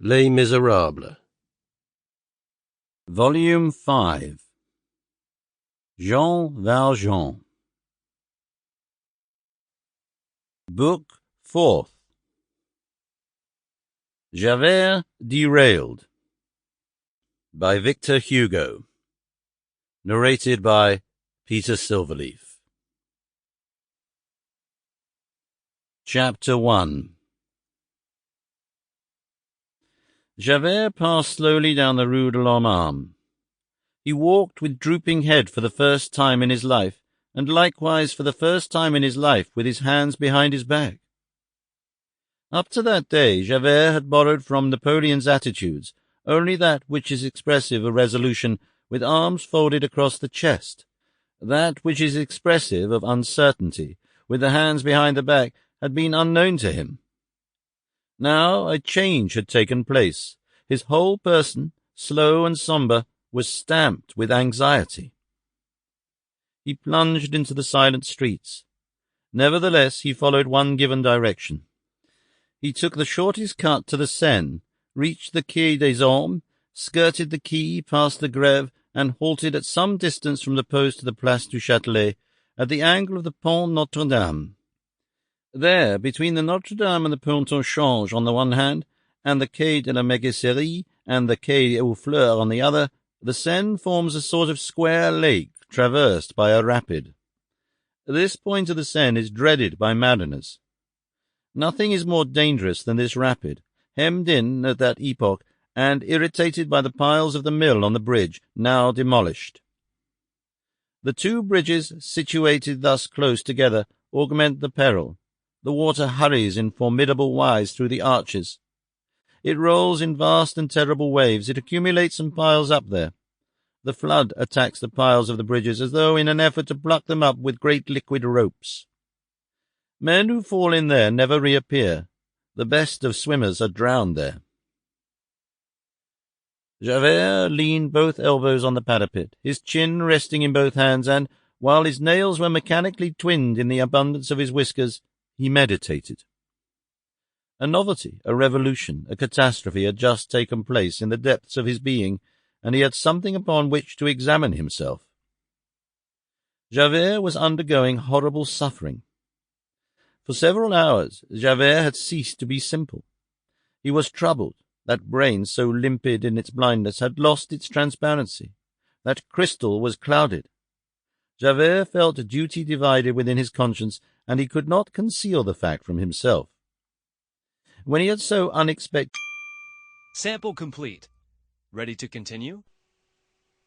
Les Misérables. Volume 5. Jean Valjean. Book 4th. Javert Derailed. By Victor Hugo. Narrated by Peter Silverleaf. Chapter 1. Javert passed slowly down the Rue de l'Homme. He walked with drooping head for the first time in his life, and likewise for the first time in his life with his hands behind his back. Up to that day, Javert had borrowed from Napoleon's attitudes only that which is expressive of resolution with arms folded across the chest. That which is expressive of uncertainty with the hands behind the back had been unknown to him. Now a change had taken place. His whole person, slow and sombre, was stamped with anxiety. He plunged into the silent streets. Nevertheless, he followed one given direction. He took the shortest cut to the Seine, reached the Quai des Ormes, skirted the quay past the Grève, and halted at some distance from the post to the Place du Châtelet, at the angle of the Pont Notre-Dame. There, between the Notre-Dame and the Pont au Change on the one hand, and the Quai de la Mégisserie and the Quai aux Fleurs on the other, the Seine forms a sort of square lake traversed by a rapid. This point of the Seine is dreaded by mariners. Nothing is more dangerous than this rapid, hemmed in at that epoch and irritated by the piles of the mill on the bridge, now demolished. The two bridges, situated thus close together, augment the peril. The water hurries in formidable wise through the arches. It rolls in vast and terrible waves. It accumulates and piles up there. The flood attacks the piles of the bridges as though in an effort to pluck them up with great liquid ropes. Men who fall in there never reappear. The best of swimmers are drowned there. Javert leaned both elbows on the parapet, his chin resting in both hands, and, while his nails were mechanically twinned in the abundance of his whiskers, he meditated. A novelty, a revolution, a catastrophe had just taken place in the depths of his being, and he had something upon which to examine himself. Javert was undergoing horrible suffering. For several hours Javert had ceased to be simple. He was troubled. That brain, so limpid in its blindness, had lost its transparency. That crystal was clouded. Javert felt duty divided within his conscience, and he could not conceal the fact from himself. When he had so unexpected... Sample complete. Ready to continue?